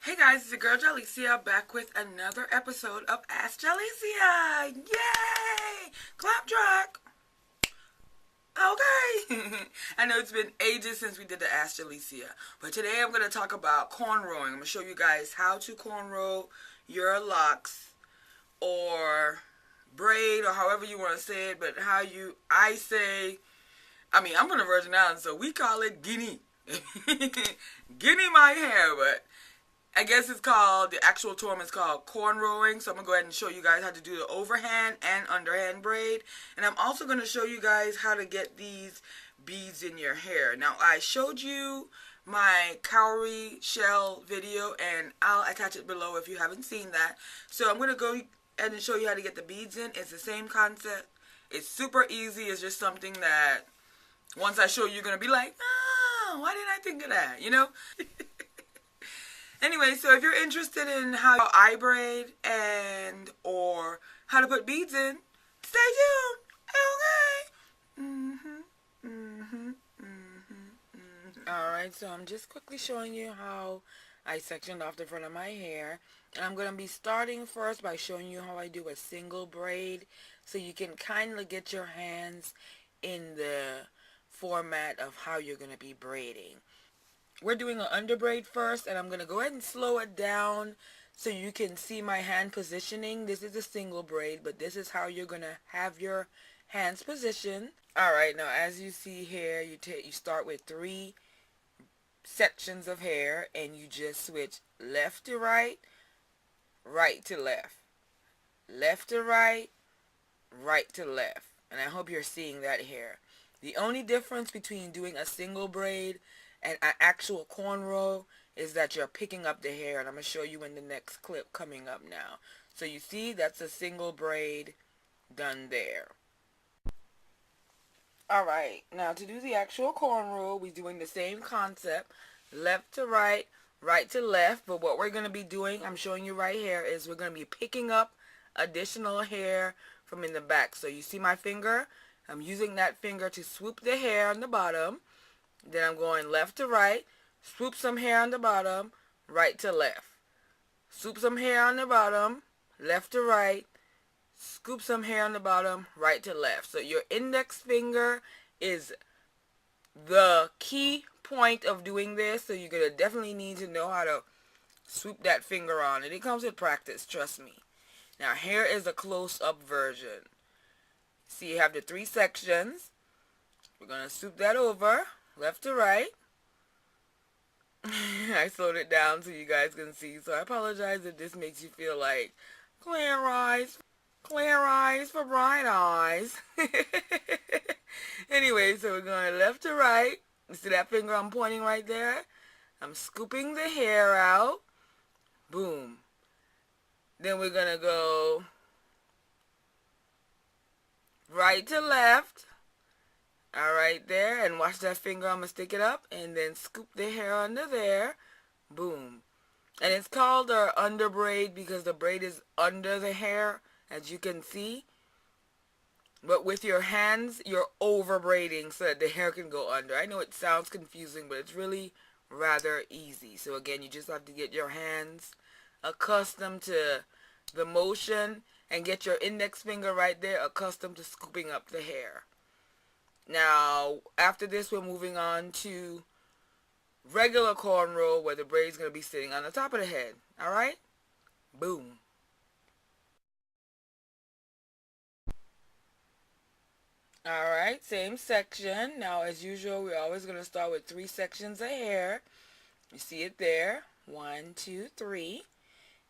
Hey guys, it's your girl Jahlicia back with another episode of Ask Jahlicia. Yay! Clap track. Okay. I know it's been ages since we did the Ask Jahlicia, but today I'm going to talk about cornrowing. I'm going to show you guys how to cornrow your locks or braid or however you want to say it, but I'm from the Virgin Islands, so we call it guinea. Guinea my hair, but I guess the actual term is called cornrowing. So I'm going to go ahead and show you guys how to do the overhand and underhand braid. And I'm also going to show you guys how to get these beads in your hair. Now, I showed you my cowrie shell video, and I'll attach it below if you haven't seen that. So I'm going to go ahead and show you how to get the beads in. It's the same concept. It's super easy. It's just something that once I show you, you're going to be like, oh, why didn't I think of that? You know? Anyway, so if you're interested in how I braid or how to put beads in, stay tuned. Alright, so I'm just quickly showing you how I sectioned off the front of my hair. And I'm going to be starting first by showing you how I do a single braid, so you can kind of get your hands in the format of how you're going to be braiding. We're doing an under braid first, and I'm going to go ahead and slow it down so you can see my hand positioning. This is a single braid, but this is how you're going to have your hands positioned. Alright, now as you see here, you start with 3 sections of hair, and you just switch left to right, right to left, left to right, right to left. And I hope you're seeing that here. The only difference between doing a single braid and an actual cornrow is that you're picking up the hair, and I'm going to show you in the next clip coming up now. So you see, that's a single braid done there. Alright, now to do the actual cornrow, we're doing the same concept, left to right, right to left, but what we're going to be doing, I'm showing you right here, is we're going to be picking up additional hair from in the back. So you see my finger? I'm using that finger to swoop the hair on the bottom. Then I'm going left to right, swoop some hair on the bottom, right to left. Swoop some hair on the bottom, left to right, scoop some hair on the bottom, right to left. So your index finger is the key point of doing this, so you're going to definitely need to know how to swoop that finger on. And it comes with practice, trust me. Now here is a close-up version. See, you have the 3 sections. We're going to swoop that over. Left to right. I slowed it down so you guys can see. So I apologize if this makes you feel like clear eyes for bright eyes. Anyway, so we're going left to right. You see that finger I'm pointing right there? I'm scooping the hair out. Boom. Then we're going to go right to left. Alright there, and watch that finger, I'm going to stick it up, and then scoop the hair under there. Boom. And it's called our under braid because the braid is under the hair, as you can see. But with your hands, you're over braiding so that the hair can go under. I know it sounds confusing, but it's really rather easy. So again, you just have to get your hands accustomed to the motion and get your index finger right there accustomed to scooping up the hair. Now, after this, we're moving on to regular cornrow where the braid is going to be sitting on the top of the head. Alright? Boom. Alright, same section. Now, as usual, we're always going to start with 3 sections of hair. You see it there. 1, 2, 3.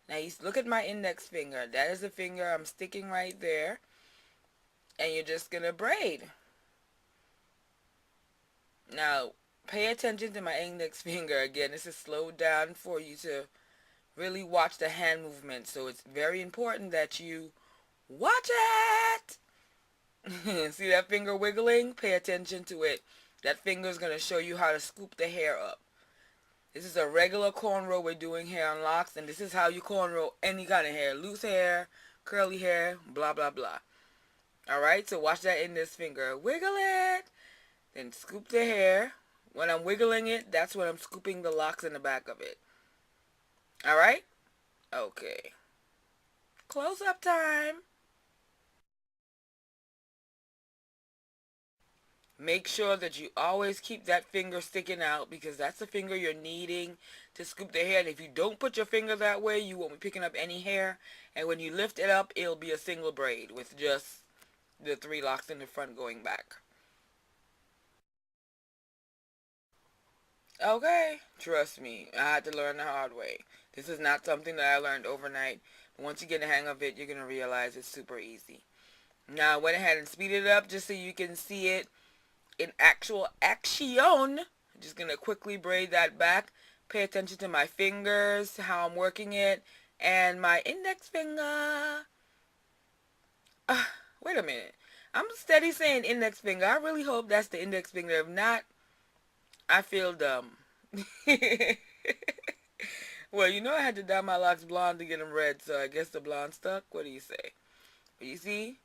Now, you look at my index finger. That is the finger I'm sticking right there. And you're just going to braid. Now, pay attention to my index finger. Again, this is slowed down for you to really watch the hand movement. So it's very important that you watch it. See that finger wiggling? Pay attention to it. That finger is going to show you how to scoop the hair up. This is a regular cornrow we're doing here on locks, and this is how you cornrow any kind of hair. Loose hair, curly hair, blah, blah, blah. Alright, so watch that index finger. Wiggle it. Then scoop the hair. When I'm wiggling it, that's when I'm scooping the locks in the back of it. Alright? Okay. Close up time. Make sure that you always keep that finger sticking out because that's the finger you're needing to scoop the hair. And if you don't put your finger that way, you won't be picking up any hair. And when you lift it up, it'll be a single braid with just the 3 locks in the front going back. Okay, trust me, I had to learn the hard way. This is not something that I learned overnight. Once you get the hang of it, you're going to realize it's super easy. Now, I went ahead and speeded it up just so you can see it in actual action. I'm just going to quickly braid that back. Pay attention to my fingers, how I'm working it, and my index finger. Wait a minute. I'm steady saying index finger. I really hope that's the index finger. If not, I feel dumb. Well, you know I had to dye my locks blonde to get them red, so I guess the blonde stuck. What do you say? But you see,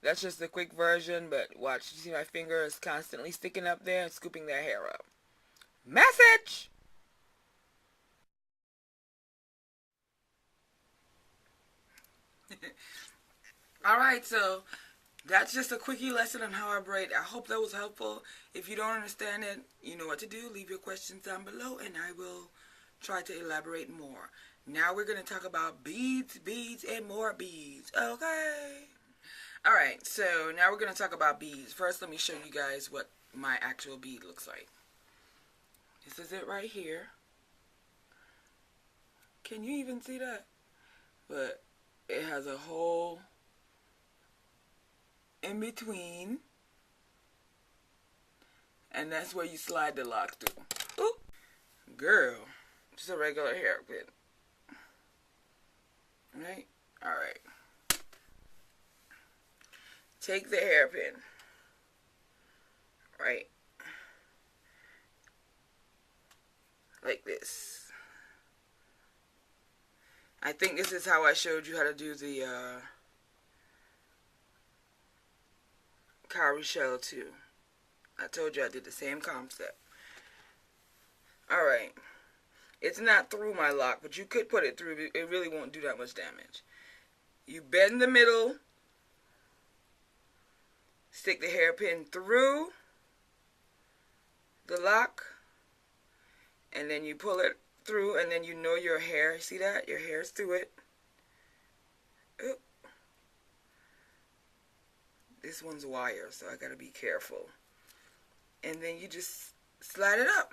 that's just a quick version, but watch. You see my finger is constantly sticking up there and scooping that hair up. Message! Alright, so that's just a quickie lesson on how I braid. I hope that was helpful. If you don't understand it, you know what to do. Leave your questions down below and I will try to elaborate more. Now we're going to talk about beads, and more beads. Okay? Alright, so now we're going to talk about beads. First, let me show you guys what my actual bead looks like. This is it right here. Can you even see that? But it has a hole in between, and that's where you slide the lock through. Ooh, girl, just a regular hairpin. Right? Alright. Take the hairpin. Right? Like this. I think this is how I showed you how to do the cowrie shell too. I told you I did the same concept. Alright. It's not through my lock, but you could put it through. It really won't do that much damage. You bend the middle. Stick the hairpin through the lock. And then you pull it through, and then you know your hair. See that? Your hair's through it. Oop. This one's wire, so I gotta be careful. And then you just slide it up.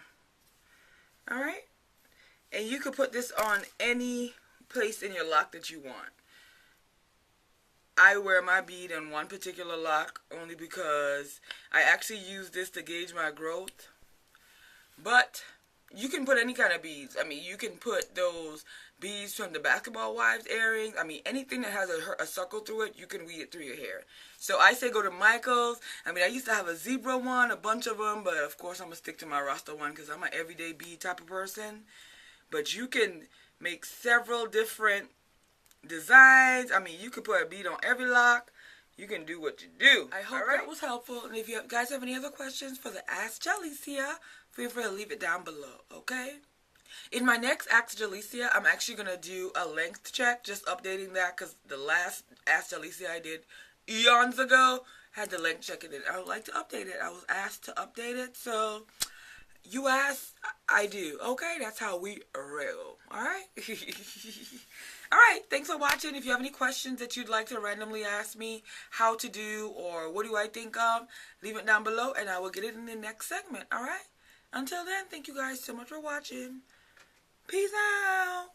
Alright? And you could put this on any place in your lock that you want. I wear my bead on one particular lock only because I actually use this to gauge my growth. But you can put any kind of beads. I mean, you can put those beads from the basketball wives earrings. I mean, anything that has a circle through it, you can weave it through your hair. So I say go to Michael's. I mean, I used to have a zebra one, a bunch of them, but of course I'm going to stick to my Rasta one because I'm an everyday bead type of person. But you can make several different designs. I mean, you could put a bead on every lock. You can do what you do. I hope that was helpful. And if you guys have any other questions for the Ask Jahlicia, feel free to leave it down below, okay? In my next Ask Jahlicia, I'm actually going to do a length check, just updating that because the last Ask Jahlicia I did eons ago had the length check in it. I would like to update it. I was asked to update it, so you asked, I do. Okay, that's how we roll, alright? Alright, thanks for watching. If you have any questions that you'd like to randomly ask me how to do or what do I think of, leave it down below and I will get it in the next segment, alright? Until then, thank you guys so much for watching. Peace out.